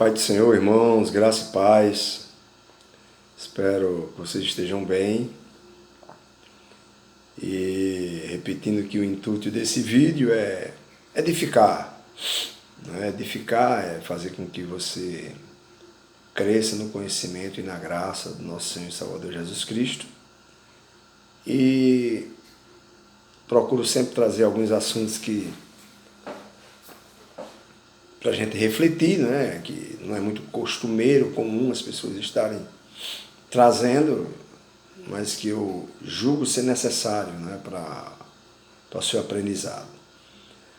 Pai do Senhor, irmãos, graça e paz. Espero que vocês estejam bem. E repetindo que o intuito desse vídeo é edificar. Edificar é fazer com que você cresça no conhecimento e na graça do nosso Senhor e Salvador Jesus Cristo. E procuro sempre trazer alguns assuntos para a gente refletir, que não é muito costumeiro, comum as pessoas estarem trazendo, mas que eu julgo ser necessário para o seu aprendizado.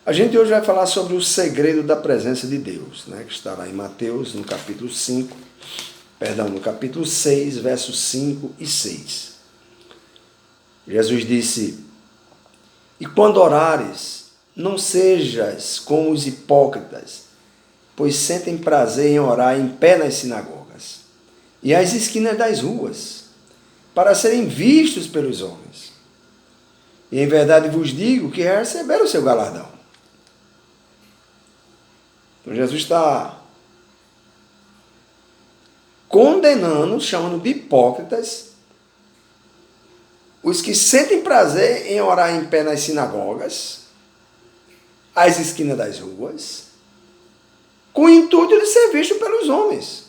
A gente hoje vai falar sobre o segredo da presença de Deus, que está lá em Mateus, no capítulo 6, versos 5 e 6. Jesus disse: "E quando orares, não sejas como os hipócritas, pois sentem prazer em orar em pé nas sinagogas e às esquinas das ruas, para serem vistos pelos homens. E em verdade vos digo que receberam o seu galardão." Então Jesus está condenando, chamando de hipócritas, os que sentem prazer em orar em pé nas sinagogas, às esquinas das ruas, com o intuito de ser visto pelos homens.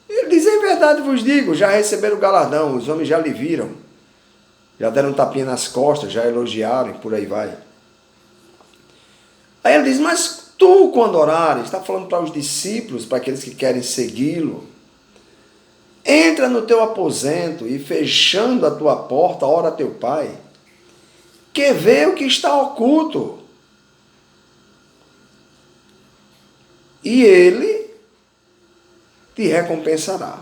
Ele diz: "Em verdade vos digo, já receberam o galardão, os homens já lhe viram, já deram um tapinha nas costas, já elogiaram e por aí vai." Aí ele diz: "Mas tu, quando orares," está falando para os discípulos, para aqueles que querem segui-lo, "entra no teu aposento e, fechando a tua porta, ora a teu pai, que vê o que está oculto, e ele te recompensará."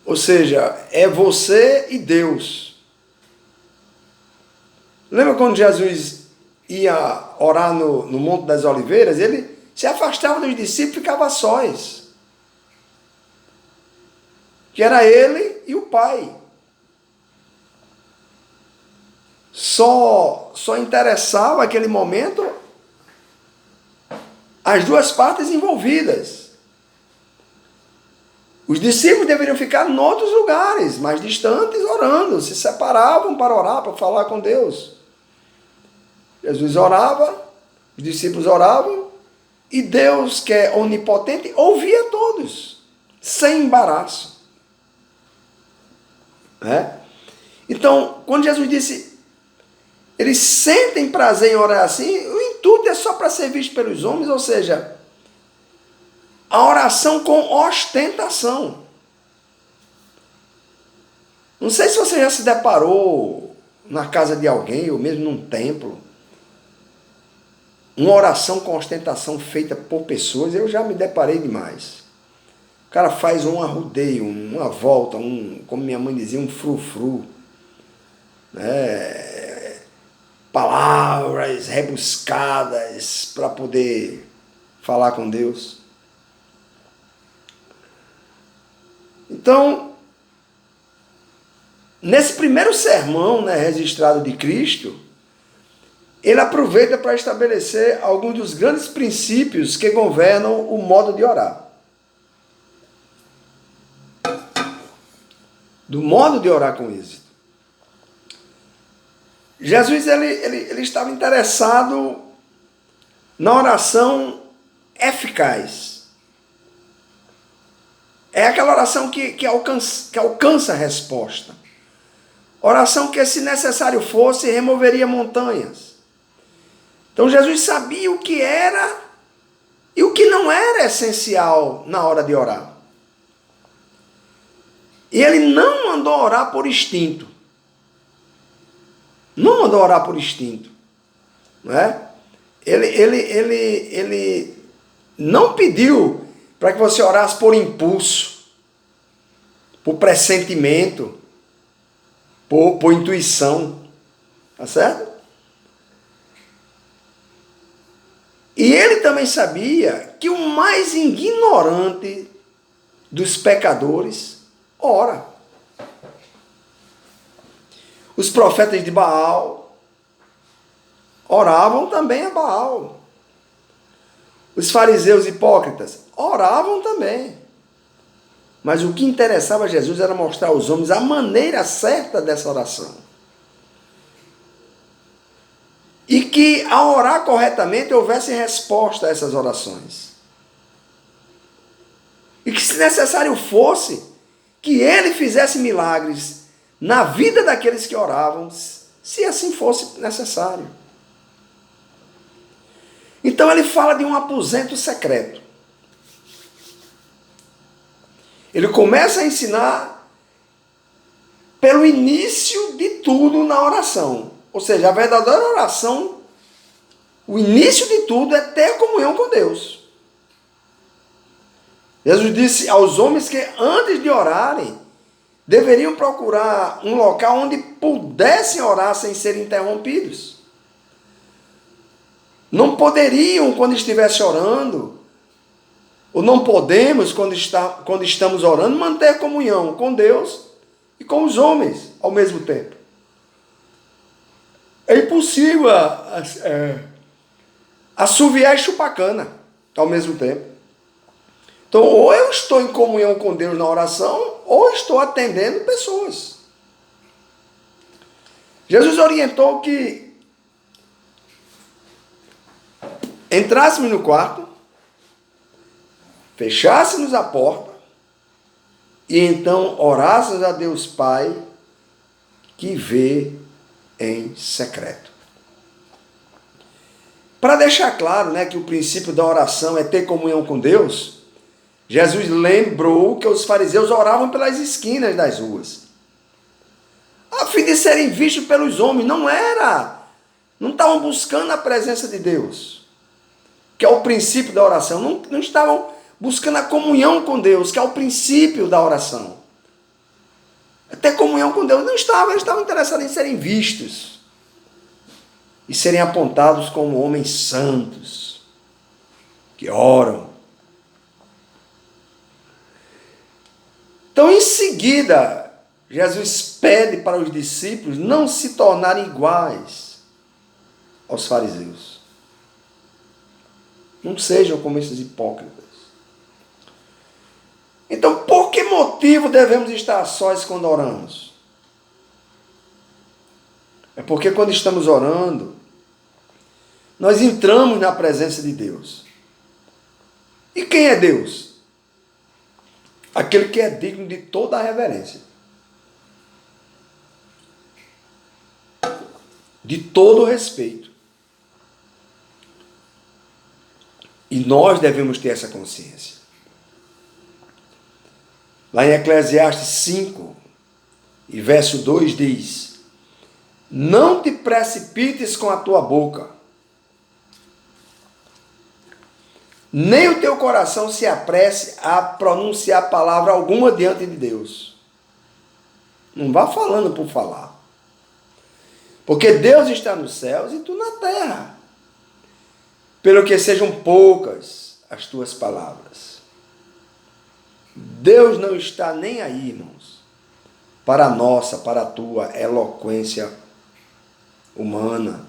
Ou seja, é você e Deus. Lembra quando Jesus ia orar no Monte das Oliveiras? Ele se afastava dos discípulos e ficava a sós. Que era ele e o Pai. Só interessava aquele momento as duas partes envolvidas. Os discípulos deveriam ficar em outros lugares, mais distantes, orando, se separavam para orar, para falar com Deus. Jesus orava, os discípulos oravam, e Deus, que é onipotente, ouvia todos, sem embaraço. Então, quando Jesus disse, eles sentem prazer em orar assim, o intuito é só para ser visto pelos homens, ou seja, a oração com ostentação. Não sei se você já se deparou na casa de alguém, ou mesmo num templo, uma oração com ostentação feita por pessoas. Eu já me deparei demais. O cara faz um arrudeio, uma volta, como minha mãe dizia, um frufru, palavras rebuscadas para poder falar com Deus. Então, nesse primeiro sermão, registrado de Cristo, ele aproveita para estabelecer alguns dos grandes princípios que governam o modo de orar. Do modo de orar com êxito. Jesus ele estava interessado na oração eficaz. É aquela oração que alcança a resposta. Oração que, se necessário fosse, removeria montanhas. Então Jesus sabia o que era e o que não era essencial na hora de orar. E ele não mandou orar por instinto. Não mandou orar por instinto. Ele não pediu para que você orasse por impulso, por pressentimento, por intuição. Tá certo? E ele também sabia que o mais ignorante dos pecadores ora. Os profetas de Baal oravam também a Baal. Os fariseus hipócritas oravam também. Mas o que interessava a Jesus era mostrar aos homens a maneira certa dessa oração. E que, ao orar corretamente, houvesse resposta a essas orações. E que, se necessário fosse, que ele fizesse milagres na vida daqueles que oravam, se assim fosse necessário. Então ele fala de um aposento secreto. Ele começa a ensinar pelo início de tudo na oração. Ou seja, a verdadeira oração, o início de tudo é ter comunhão com Deus. Jesus disse aos homens que antes de orarem, deveriam procurar um local onde pudessem orar sem serem interrompidos. Não poderiam, quando estivesse orando, ou não podemos, quando estamos orando, manter comunhão com Deus e com os homens ao mesmo tempo. É impossível assoviar e chupar cana ao mesmo tempo. Então, ou eu estou em comunhão com Deus na oração, ou estou atendendo pessoas. Jesus orientou que entrássemos no quarto, fechássemos a porta e então orássemos a Deus Pai que vê em secreto. Para deixar claro, que o princípio da oração é ter comunhão com Deus, Jesus lembrou que os fariseus oravam pelas esquinas das ruas, a fim de serem vistos pelos homens. Não estavam buscando a presença de Deus, que é o princípio da oração. Não estavam buscando a comunhão com Deus, que é o princípio da oração. Ter comunhão com Deus eles estavam interessados em serem vistos e serem apontados como homens santos, que oram. Então, em seguida, Jesus pede para os discípulos não se tornarem iguais aos fariseus. Não sejam como esses hipócritas. Então, por que motivo devemos estar a sós quando oramos? É porque quando estamos orando, nós entramos na presença de Deus. E quem é Deus? Aquele que é digno de toda a reverência, de todo o respeito. E nós devemos ter essa consciência. Lá em Eclesiastes 5, e verso 2 diz: não te precipites com a tua boca, nem o teu coração se apresse a pronunciar palavra alguma diante de Deus. Não vá falando por falar. Porque Deus está nos céus e tu na terra. Pelo que sejam poucas as tuas palavras. Deus não está nem aí, irmãos, para a tua eloquência humana.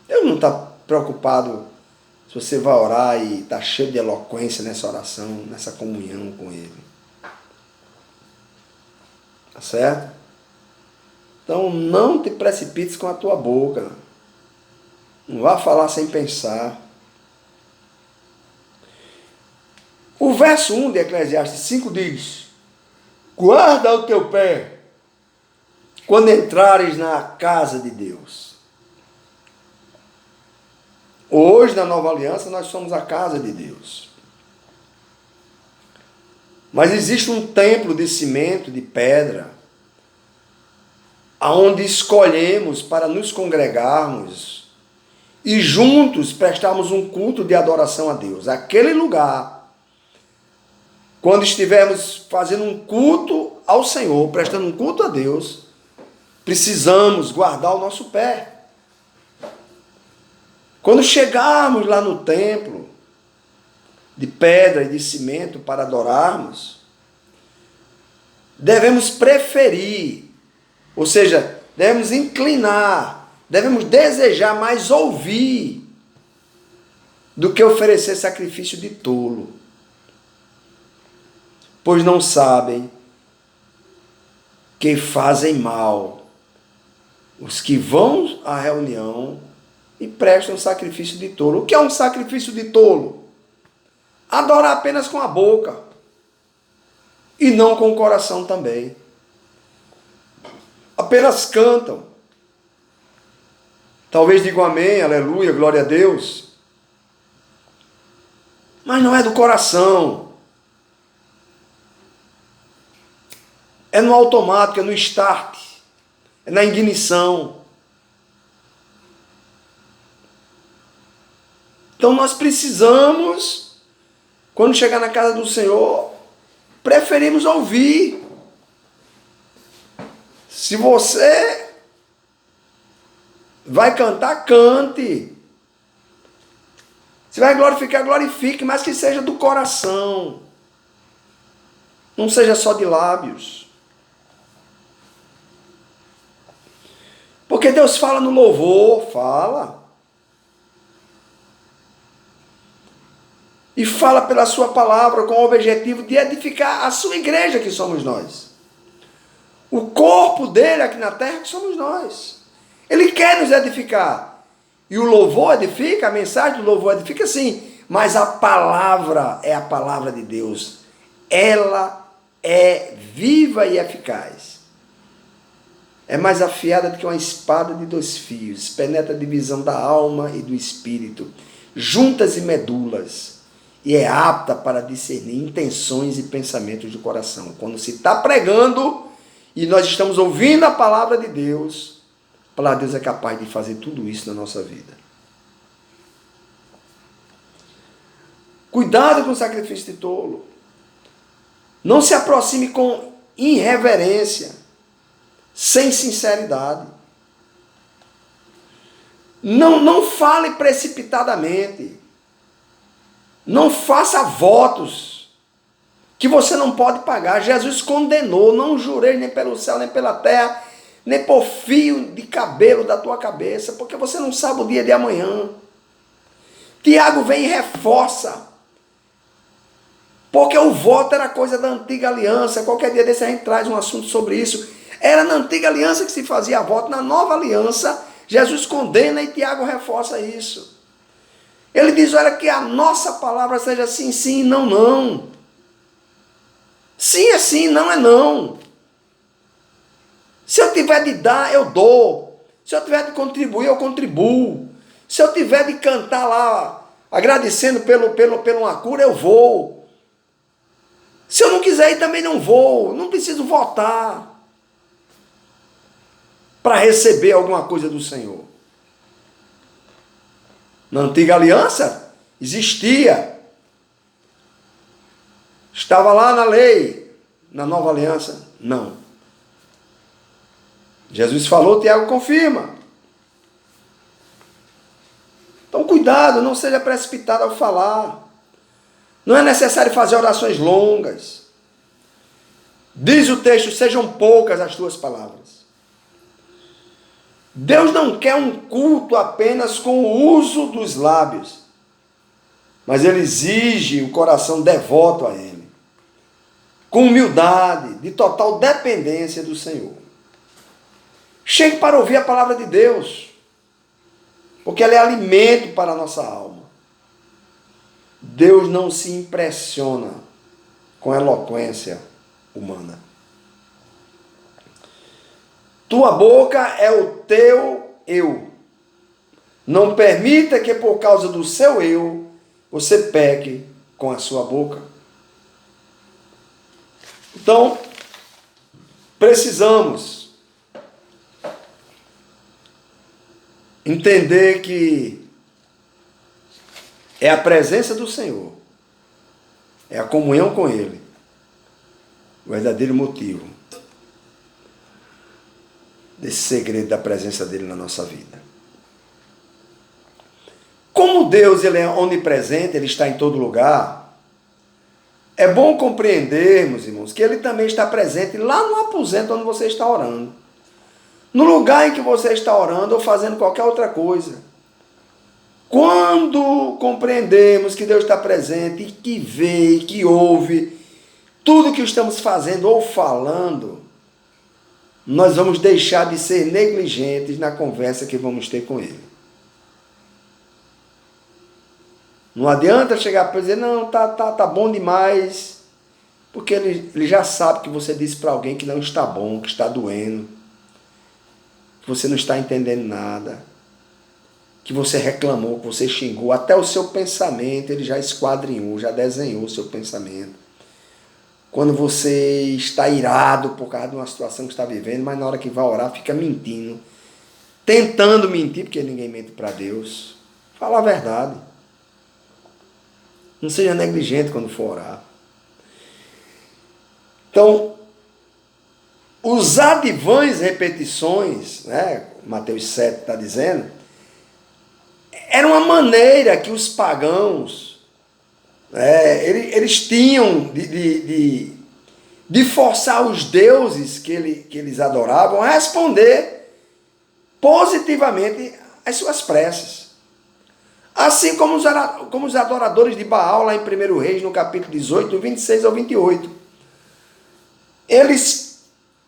Deus não está preocupado se você vai orar e está cheio de eloquência nessa oração, nessa comunhão com Ele. Tá certo? Então, não te precipites com a tua boca. Não vá falar sem pensar. O verso 1 de Eclesiastes 5 diz: guarda o teu pé quando entrares na casa de Deus. Hoje, na Nova Aliança, nós somos a casa de Deus. Mas existe um templo de cimento, de pedra, aonde escolhemos para nos congregarmos e juntos prestarmos um culto de adoração a Deus. Aquele lugar, quando estivermos fazendo um culto ao Senhor, prestando um culto a Deus, precisamos guardar o nosso pé. Quando chegarmos lá no templo, de pedra e de cimento para adorarmos, devemos preferir, ou seja, devemos inclinar, devemos desejar mais ouvir do que oferecer sacrifício de tolo, pois não sabem que fazem mal os que vão à reunião e prestam sacrifício de tolo. O que é um sacrifício de tolo? Adorar apenas com a boca e não com o coração também. Apenas cantam. Talvez digam amém, aleluia, glória a Deus. Mas não é do coração. É no automático, é no start. É na ignição. Então nós precisamos, quando chegar na casa do Senhor, preferimos ouvir. Se você vai cantar, cante. Se vai glorificar, glorifique, mas que seja do coração. Não seja só de lábios. Porque Deus fala no louvor, fala. E fala pela sua palavra com o objetivo de edificar a sua igreja, que somos nós. O corpo dele aqui na terra, que somos nós. Ele quer nos edificar. E o louvor edifica, a mensagem do louvor edifica sim. Mas a palavra é a palavra de Deus. Ela é viva e eficaz. É mais afiada do que uma espada de 2 fios. Penetra a divisão da alma e do espírito. Juntas e medulas. E é apta para discernir intenções e pensamentos do coração. Quando se está pregando e nós estamos ouvindo a palavra de Deus, a palavra de Deus é capaz de fazer tudo isso na nossa vida. Cuidado com o sacrifício de tolo. Não se aproxime com irreverência, sem sinceridade. Não fale precipitadamente. Não faça votos que você não pode pagar. Jesus condenou: não jurei nem pelo céu, nem pela terra, nem por fio de cabelo da tua cabeça, porque você não sabe o dia de amanhã. Tiago vem e reforça, porque o voto era coisa da antiga aliança. Qualquer dia desse a gente traz um assunto sobre isso. Era na antiga aliança que se fazia voto. Na nova aliança, Jesus condena e Tiago reforça isso. Ele diz: olha, que a nossa palavra seja sim, sim, não, não. Sim é sim, não é não. Se eu tiver de dar, eu dou. Se eu tiver de contribuir, eu contribuo. Se eu tiver de cantar lá, agradecendo pela uma cura, eu vou. Se eu não quiser ir, também não vou. Não preciso votar para receber alguma coisa do Senhor. Na antiga aliança, existia. Estava lá na lei. Na nova aliança, não. Jesus falou, Tiago confirma. Então, cuidado, não seja precipitado ao falar. Não é necessário fazer orações longas. Diz o texto: sejam poucas as tuas palavras. Deus não quer um culto apenas com o uso dos lábios, mas Ele exige o coração devoto a Ele, com humildade, de total dependência do Senhor. Chegue para ouvir a palavra de Deus, porque ela é alimento para a nossa alma. Deus não se impressiona com a eloquência humana. Tua boca é o teu eu. Não permita que por causa do seu eu, você peque com a sua boca. Então, precisamos entender que é a presença do Senhor, é a comunhão com Ele, o verdadeiro motivo desse segredo da presença dele na nossa vida. Como Deus ele é onipresente, Ele está em todo lugar, é bom compreendermos, irmãos, que Ele também está presente lá no aposento onde você está orando. No lugar em que você está orando ou fazendo qualquer outra coisa. Quando compreendemos que Deus está presente e que vê e que ouve tudo que estamos fazendo ou falando, nós vamos deixar de ser negligentes na conversa que vamos ter com Ele. Não adianta chegar para dizer, não, tá bom demais, porque ele já sabe que você disse para alguém que não está bom, que está doendo, que você não está entendendo nada, que você reclamou, que você xingou, até o seu pensamento ele já esquadrinhou, já desenhou o seu pensamento. Quando você está irado por causa de uma situação que está vivendo, mas na hora que vai orar fica mentindo, tentando mentir, porque ninguém mente para Deus. Fala a verdade. Não seja negligente quando for orar. Então, usar de vãs repetições, né, Mateus 7 está dizendo, era uma maneira que os pagãos, eles tinham de forçar os deuses que eles adoravam a responder positivamente às suas preces. Assim como os adoradores de Baal, lá em 1 Reis, no capítulo 18, do 26 ao 28. Eles,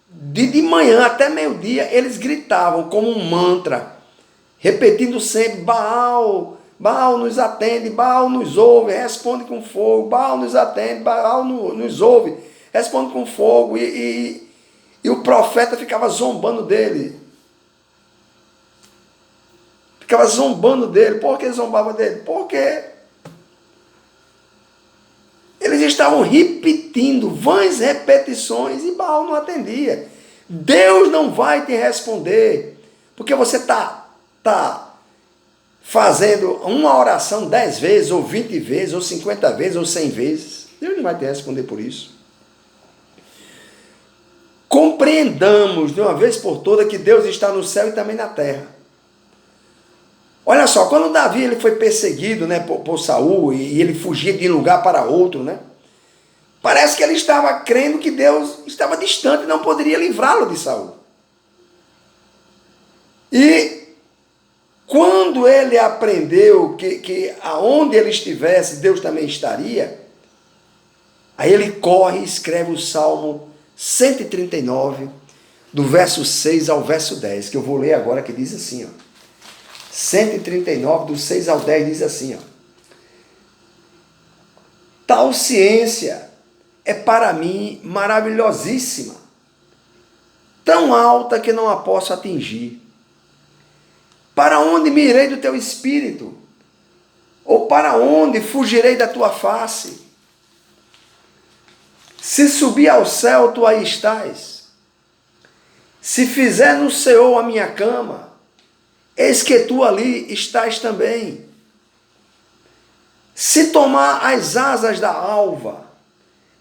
de manhã até meio-dia, eles gritavam como um mantra, repetindo sempre, Baal, Baal nos atende, Baal nos ouve, responde com fogo, Baal nos atende, Baal nos ouve, responde com fogo. E o profeta ficava zombando dele. Ficava zombando dele. Por que zombava dele? Porque eles estavam repetindo vãs repetições e Baal não atendia. Deus não vai te responder, porque você está fazendo uma oração 10 vezes, ou 20 vezes, ou 50 vezes, ou 100 vezes. Deus não vai te responder por isso. Compreendamos de uma vez por todas que Deus está no céu e também na terra. Olha só, quando Davi ele foi perseguido, né, por Saul, e ele fugia de um lugar para outro, né, parece que ele estava crendo que Deus estava distante e não poderia livrá-lo de Saul. E quando ele aprendeu que aonde ele estivesse, Deus também estaria, aí ele corre e escreve o Salmo 139, do verso 6 ao verso 10, que eu vou ler agora, que diz assim, ó. 139, do 6 ao 10, diz assim, ó. Tal ciência é para mim maravilhosíssima, tão alta que não a posso atingir. Para onde me irei do teu espírito? Ou para onde fugirei da tua face? Se subir ao céu, tu aí estás. Se fizer no Seol a minha cama, eis que tu ali estás também. Se tomar as asas da alva,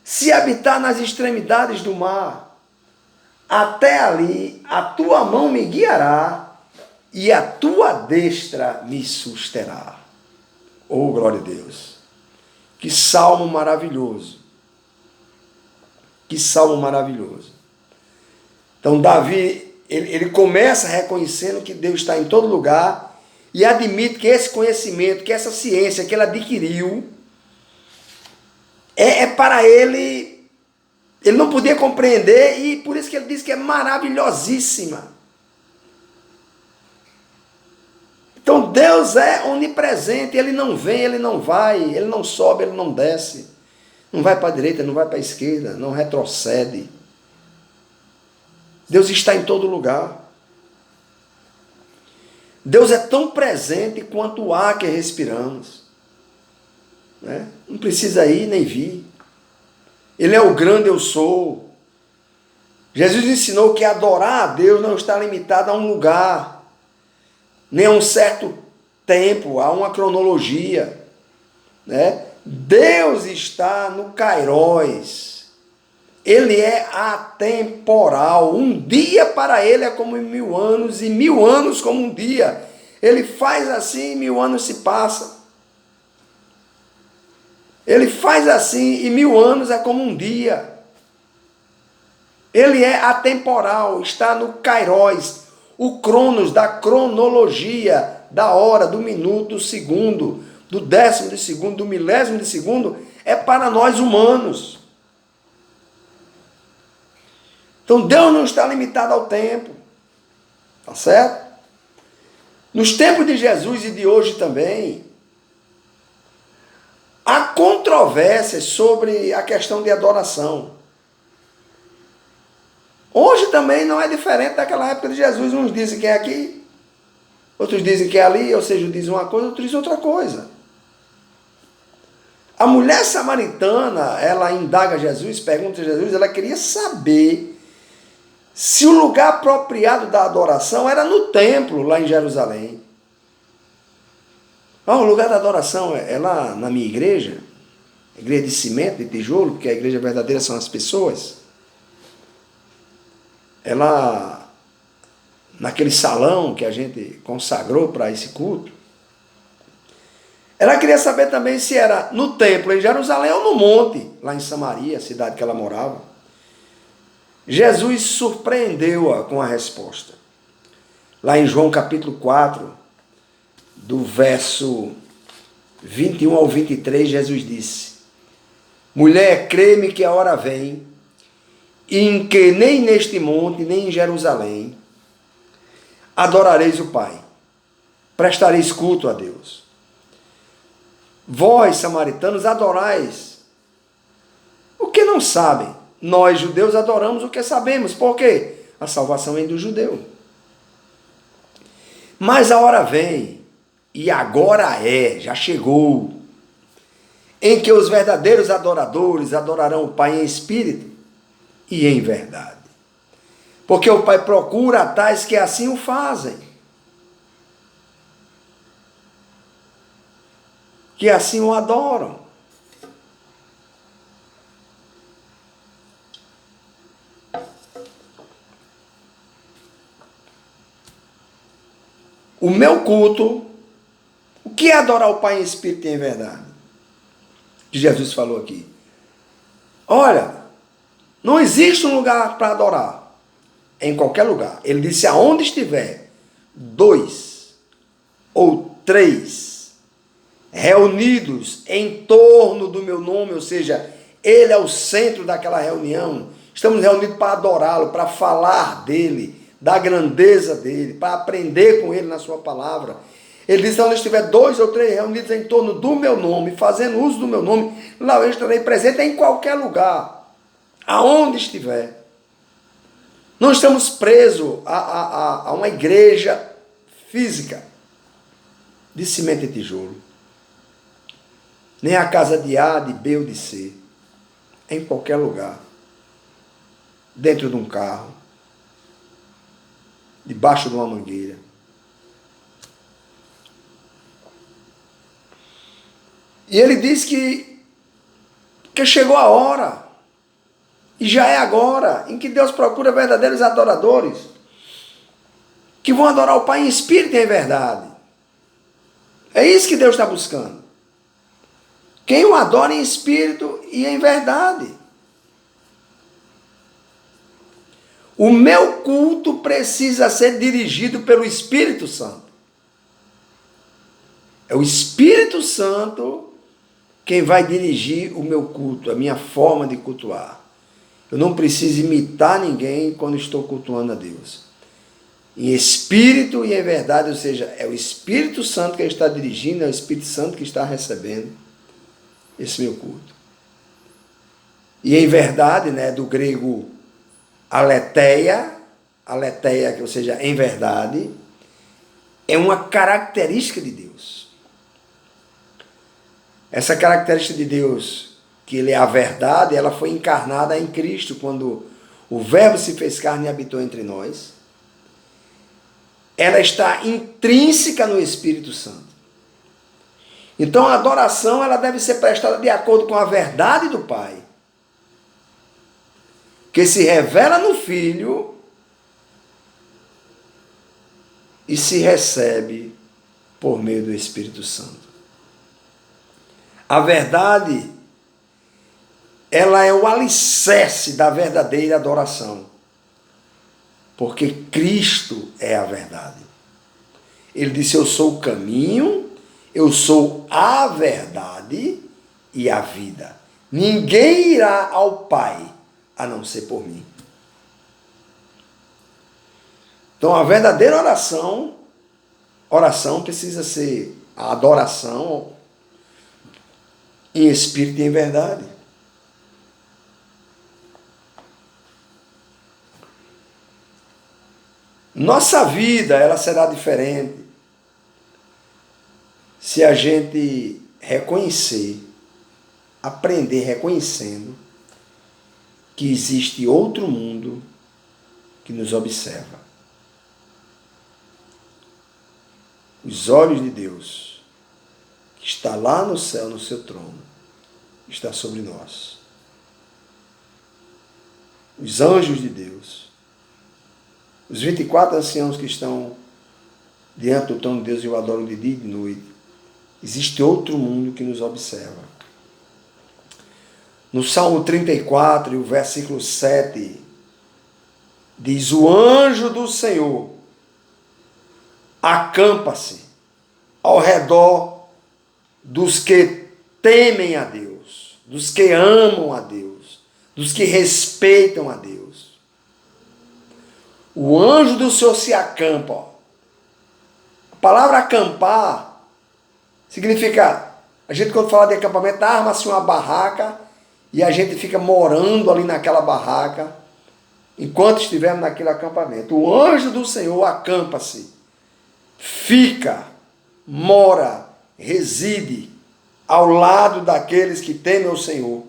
se habitar nas extremidades do mar, até ali a tua mão me guiará e a tua destra me susterá. Oh, glória a Deus! Que salmo maravilhoso! Que salmo maravilhoso! Então, Davi, ele começa reconhecendo que Deus está em todo lugar e admite que esse conhecimento, que essa ciência que ele adquiriu, é para ele não podia compreender, e por isso que ele diz que é maravilhosíssima. Então Deus é onipresente, Ele não vem, Ele não vai, Ele não sobe, Ele não desce, não vai para a direita, não vai para a esquerda, não retrocede. Deus está em todo lugar. Deus é tão presente quanto o ar que respiramos, né? Não precisa ir nem vir. Ele é o grande eu sou. Jesus ensinou que adorar a Deus não está limitado a um lugar, nem a um certo tempo, a uma cronologia, né? Deus está no Kairos. Ele é atemporal. Um dia para ele é como 1000 anos, e 1000 anos como um dia. Ele faz assim e 1000 anos se passam. Ele faz assim e 1000 anos é como um dia. Ele é atemporal, está no Kairos, o Cronos da cronologia da hora, do minuto, do segundo, do décimo de segundo, do milésimo de segundo, é para nós humanos. Então Deus não está limitado ao tempo. Tá certo? Nos tempos de Jesus e de hoje também, há controvérsias sobre a questão de adoração. Hoje também não é diferente daquela época de Jesus. Uns dizem que é aqui, outros dizem que é ali, ou seja, dizem uma coisa, outros dizem outra coisa. A mulher samaritana, ela indaga Jesus, pergunta a Jesus, ela queria saber se o lugar apropriado da adoração era no templo, lá em Jerusalém. O lugar da adoração é lá na minha igreja, igreja de cimento, de tijolo, porque a igreja verdadeira são as pessoas. É lá naquele salão que a gente consagrou para esse culto. Ela queria saber também se era no templo em Jerusalém ou no monte, lá em Samaria, a cidade que ela morava. Jesus surpreendeu-a com a resposta. Lá em João capítulo 4, do verso 21 ao 23, Jesus disse: Mulher, crê-me que a hora vem, em que nem neste monte, nem em Jerusalém, adorareis o Pai, prestareis culto a Deus. Vós, samaritanos, adorais o que não sabem. Nós, judeus, adoramos o que sabemos. Por quê? A salvação vem do judeu. Mas a hora vem, e agora já chegou, em que os verdadeiros adoradores adorarão o Pai em espírito e em verdade. Porque o Pai procura tais que assim o fazem. Que assim o adoram. O meu culto, o que é adorar o Pai em espírito e em verdade? Que Jesus falou aqui. Olha, não existe um lugar para adorar. É em qualquer lugar. Ele disse, aonde estiver 2 ou 3 reunidos em torno do meu nome, ou seja, ele é o centro daquela reunião. Estamos reunidos para adorá-lo, para falar dele, da grandeza dele, para aprender com ele na sua palavra. Ele diz, onde estiver 2 ou 3 reunidos em torno do meu nome, fazendo uso do meu nome, lá eu estarei presente em qualquer lugar, aonde estiver. Não estamos presos a uma igreja física, de cimento e tijolo, nem a casa de A, de B ou de C, em qualquer lugar, dentro de um carro, debaixo de uma mangueira. E ele diz que chegou a hora, e já é agora, em que Deus procura verdadeiros adoradores, que vão adorar o Pai em espírito e em verdade. É isso que Deus está buscando. Quem o adora em espírito e em verdade. O meu culto precisa ser dirigido pelo Espírito Santo. É o Espírito Santo quem vai dirigir o meu culto, a minha forma de cultuar. Eu não preciso imitar ninguém quando estou cultuando a Deus. Em espírito e em verdade, ou seja, é o Espírito Santo que está dirigindo, é o Espírito Santo que está recebendo esse meu culto. E em verdade, do grego aletheia, ou seja, em verdade, é uma característica de Deus. Essa característica de Deus, que ele é a verdade, ela foi encarnada em Cristo, quando o Verbo se fez carne e habitou entre nós. Ela está intrínseca no Espírito Santo. Então a adoração ela deve ser prestada de acordo com a verdade do Pai, que se revela no Filho e se recebe por meio do Espírito Santo. A verdade, ela é o alicerce da verdadeira adoração, porque Cristo é a verdade. Ele disse: eu sou o caminho, eu sou a verdade e a vida. Ninguém irá ao Pai a não ser por mim. Então, a verdadeira oração precisa ser a adoração em espírito e em verdade. Nossa vida, ela será diferente se a gente aprender reconhecendo que existe outro mundo que nos observa. Os olhos de Deus, que está lá no céu, no seu trono, está sobre nós. Os anjos de Deus, os 24 anciãos que estão diante do trono de Deus e o adoram de dia e de noite. Existe outro mundo que nos observa. No Salmo 34, o versículo 7, diz: o anjo do Senhor acampa-se ao redor dos que temem a Deus, dos que amam a Deus, dos que respeitam a Deus. O anjo do Senhor se acampa. A palavra acampar significa, a gente quando fala de acampamento, arma-se uma barraca e a gente fica morando ali naquela barraca enquanto estivermos naquele acampamento. O anjo do Senhor acampa-se, fica, mora, reside ao lado daqueles que temem o Senhor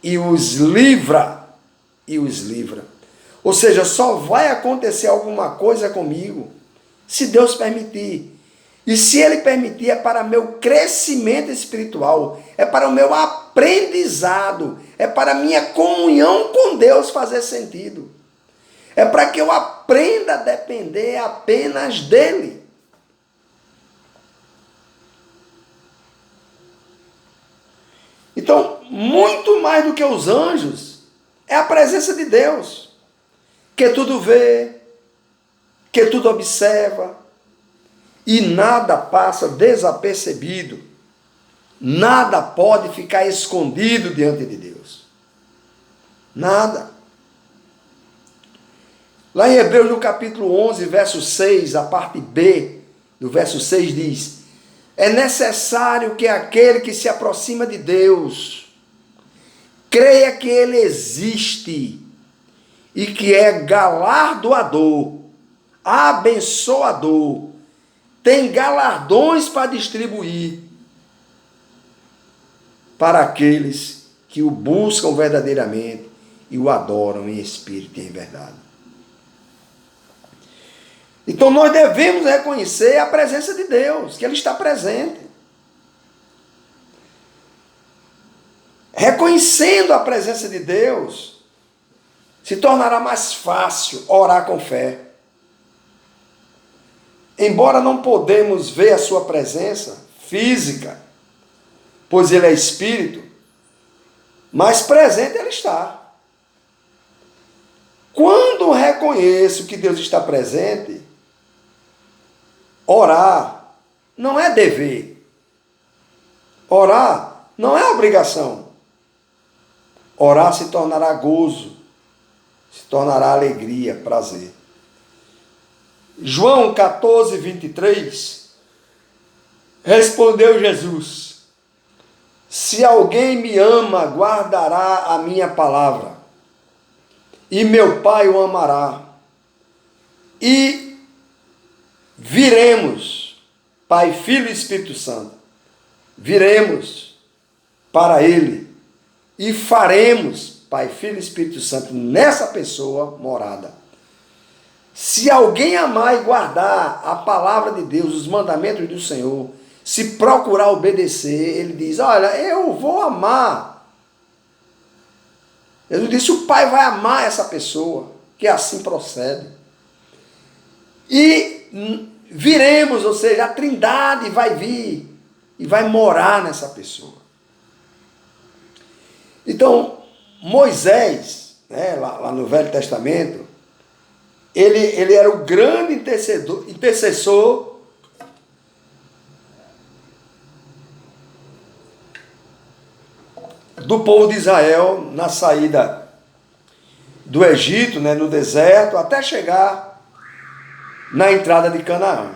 e os livra, Ou seja, só vai acontecer alguma coisa comigo se Deus permitir. E se Ele permitir, é para meu crescimento espiritual, é para o meu aprendizado, é para a minha comunhão com Deus fazer sentido. É para que eu aprenda a depender apenas dEle. Então, muito mais do que os anjos, é a presença de Deus, que tudo vê, que tudo observa, e nada passa desapercebido, nada pode ficar escondido diante de Deus. Nada. Lá em Hebreus, no capítulo 11, verso 6, a parte B do verso 6 diz: é necessário que aquele que se aproxima de Deus creia que Ele existe e que é galardoador, abençoador, tem galardões para distribuir para aqueles que o buscam verdadeiramente e o adoram em espírito e em verdade. Então nós devemos reconhecer a presença de Deus, que Ele está presente. Reconhecendo a presença de Deus, se tornará mais fácil orar com fé. Embora não podemos ver a sua presença física, pois Ele é Espírito, mas presente Ele está. Quando reconheço que Deus está presente, orar não é dever. Orar não é obrigação. Orar se tornará gozo, se tornará alegria, prazer. João 14, 23, respondeu Jesus: se alguém me ama, guardará a minha palavra, e meu Pai o amará, e viremos, Pai, Filho e Espírito Santo, viremos para Ele, e faremos, Pai, Filho e Espírito Santo, nessa pessoa morada. Se alguém amar e guardar a palavra de Deus, os mandamentos do Senhor, se procurar obedecer, Ele diz: olha, eu vou amar. Ele disse: o Pai vai amar essa pessoa, que assim procede. E viremos, ou seja, a Trindade vai vir e vai morar nessa pessoa. Então, Moisés, né, lá no Velho Testamento, ele era o grande intercessor do povo de Israel na saída do Egito, né, no deserto, até chegar na entrada de Canaã.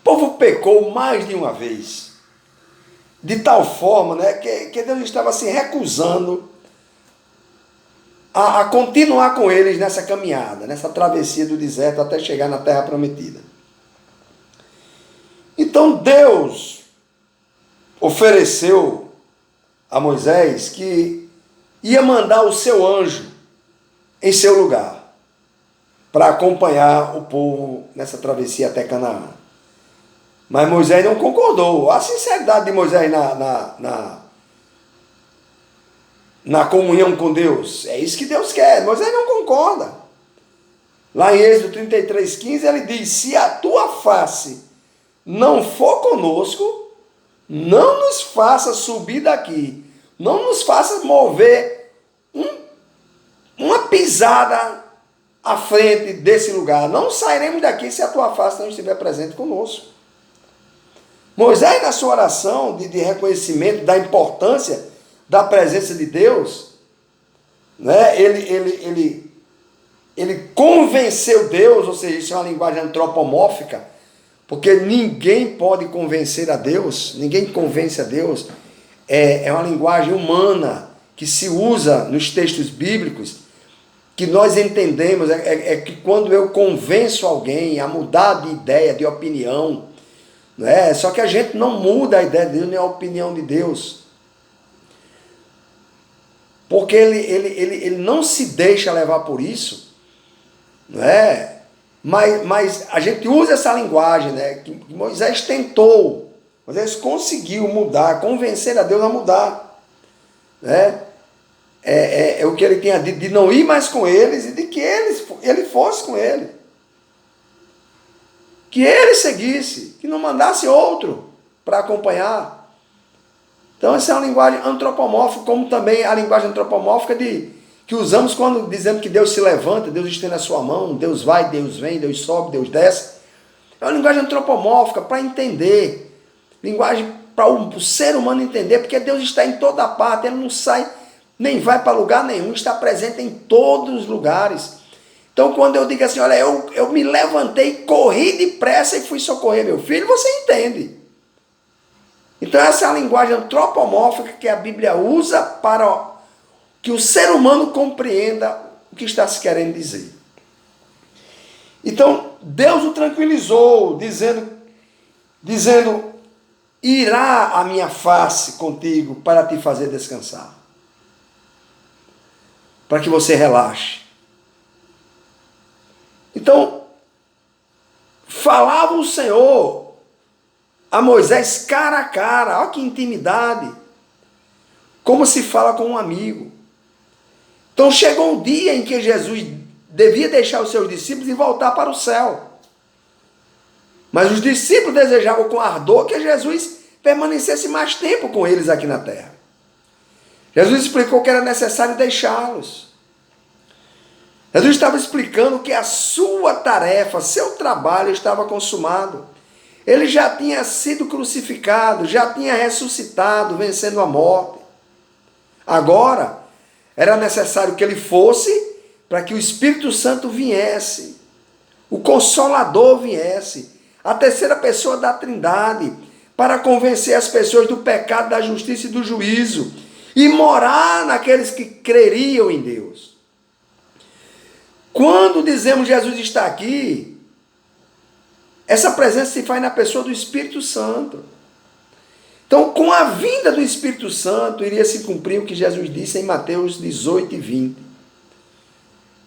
O povo pecou mais de uma vez, de tal forma, né, que Deus estava se recusando a continuar com eles nessa caminhada, nessa travessia do deserto até chegar na terra prometida. Então Deus ofereceu a Moisés que ia mandar o seu anjo em seu lugar para acompanhar o povo nessa travessia até Canaã. Mas Moisés não concordou. A sinceridade de Moisés na comunhão com Deus, é isso que Deus quer. Moisés não concorda. Lá em Êxodo 33:15 ele diz: se a tua face não for conosco, não nos faça subir daqui, não nos faça mover uma pisada à frente desse lugar. Não sairemos daqui se a tua face não estiver presente conosco. Moisés, na sua oração de reconhecimento da importância da presença de Deus, né, ele convenceu Deus, ou seja, isso é uma linguagem antropomórfica, porque ninguém pode convencer a Deus, ninguém convence a Deus, é uma linguagem humana que se usa nos textos bíblicos, que nós entendemos, é que quando eu convenço alguém a mudar de ideia, de opinião, né, só que a gente não muda a ideia de Deus, nem a opinião de Deus, porque ele não se deixa levar por isso, não é? Mas a gente usa essa linguagem, né? Que Moisés tentou, Moisés conseguiu mudar, convencer a Deus a mudar, né? É o que ele tinha dito, de não ir mais com eles e de que ele fosse com ele, que ele seguisse, que não mandasse outro para acompanhar. Então essa é uma linguagem antropomórfica, como também a linguagem antropomórfica que usamos quando dizemos que Deus se levanta, Deus estende a sua mão, Deus vai, Deus vem, Deus sobe, Deus desce. É uma linguagem antropomórfica para entender, linguagem para o ser humano entender, porque Deus está em toda parte, Ele não sai, nem vai para lugar nenhum, está presente em todos os lugares. Então quando eu digo assim, olha, eu me levantei, corri depressa e fui socorrer meu filho, você entende. Então essa é a linguagem antropomórfica que a Bíblia usa para que o ser humano compreenda o que está se querendo dizer. Então Deus o tranquilizou, dizendo, irá a minha face contigo para te fazer descansar, para que você relaxe. Então, falava o Senhor a Moisés cara a cara, olha que intimidade, como se fala com um amigo. Então chegou um dia em que Jesus devia deixar os seus discípulos e voltar para o céu. Mas os discípulos desejavam com ardor que Jesus permanecesse mais tempo com eles aqui na terra. Jesus explicou que era necessário deixá-los. Jesus estava explicando que a sua tarefa, seu trabalho estava consumado. Ele já tinha sido crucificado, já tinha ressuscitado, vencendo a morte. Agora, era necessário que ele fosse para que o Espírito Santo viesse, o Consolador viesse, a terceira pessoa da Trindade, para convencer as pessoas do pecado, da justiça e do juízo, e morar naqueles que creriam em Deus. Quando dizemos Jesus está aqui, essa presença se faz na pessoa do Espírito Santo. Então, com a vinda do Espírito Santo, iria se cumprir o que Jesus disse em Mateus 18:20.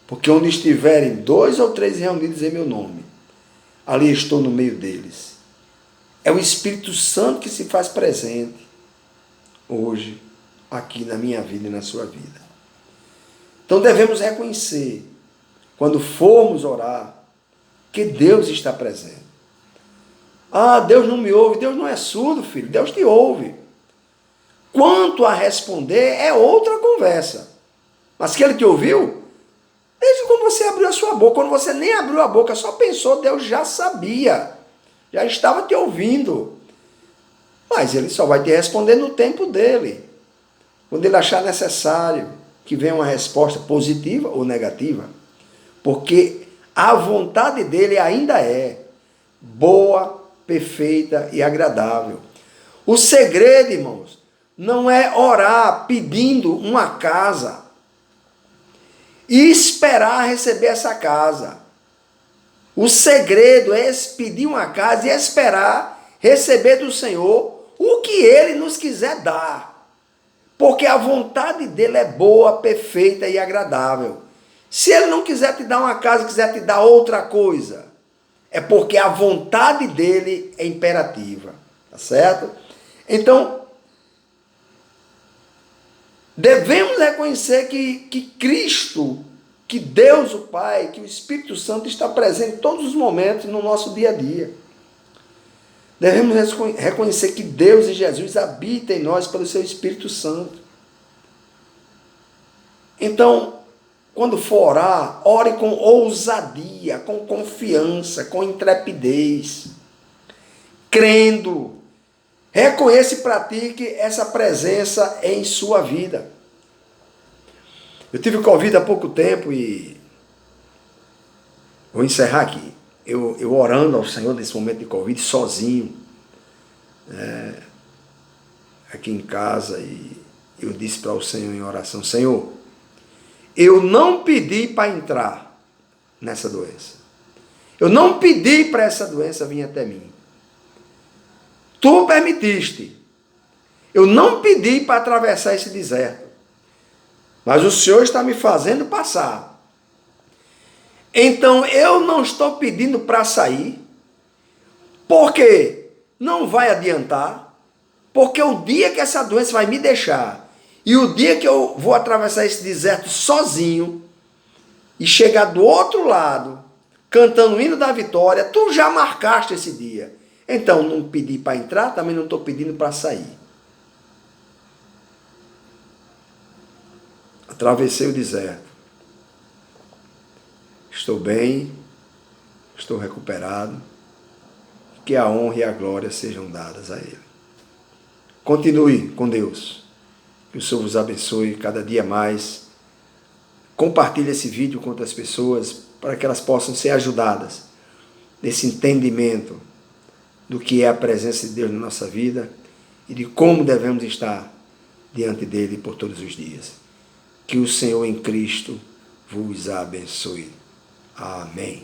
Porque onde estiverem 2 ou 3 reunidos em meu nome, ali estou no meio deles. É o Espírito Santo que se faz presente hoje, aqui na minha vida e na sua vida. Então devemos reconhecer, quando formos orar, que Deus está presente. Ah, Deus não me ouve. Deus não é surdo, filho. Deus te ouve. Quanto a responder, é outra conversa. Mas que Ele te ouviu, desde quando você abriu a sua boca. Quando você nem abriu a boca, só pensou, Deus já sabia. Já estava te ouvindo. Mas Ele só vai te responder no tempo dEle. quando ele achar necessário que venha uma resposta positiva ou negativa, porque a vontade dele ainda é boa, perfeita e agradável. O segredo, irmãos, não é orar pedindo uma casa e esperar receber essa casa. O segredo é pedir uma casa e esperar receber do Senhor o que Ele nos quiser dar. Porque a vontade dele é boa, perfeita e agradável. Se Ele não quiser te dar uma casa, quiser te dar outra coisa, é porque a vontade dele é imperativa. Tá certo? Então, devemos reconhecer que Cristo, que Deus o Pai, que o Espírito Santo está presente em todos os momentos no nosso dia a dia. Devemos reconhecer que Deus e Jesus habitam em nós pelo seu Espírito Santo. Então, quando for orar, ore com ousadia, com confiança, com intrepidez, crendo. Reconheça e pratique essa presença em sua vida. Eu tive Covid há pouco tempo e vou encerrar aqui. Eu orando ao Senhor nesse momento de Covid, sozinho, aqui em casa, e eu disse para o Senhor em oração: Senhor, eu não pedi para entrar nessa doença. Eu não pedi para essa doença vir até mim. Tu permitiste. Eu não pedi para atravessar esse deserto. Mas o Senhor está me fazendo passar. Então eu não estou pedindo para sair, porque não vai adiantar, porque o dia que essa doença vai me deixar, e o dia que eu vou atravessar esse deserto sozinho, e chegar do outro lado, cantando o hino da vitória, tu já marcaste esse dia. Então não pedi para entrar, também não estou pedindo para sair. Atravessei o deserto. Estou bem, estou recuperado, que a honra e a glória sejam dadas a Ele. Continue com Deus, que o Senhor vos abençoe cada dia mais. Compartilhe esse vídeo com outras pessoas, para que elas possam ser ajudadas nesse entendimento do que é a presença de Deus na nossa vida e de como devemos estar diante dEle por todos os dias. Que o Senhor em Cristo vos abençoe. Amém.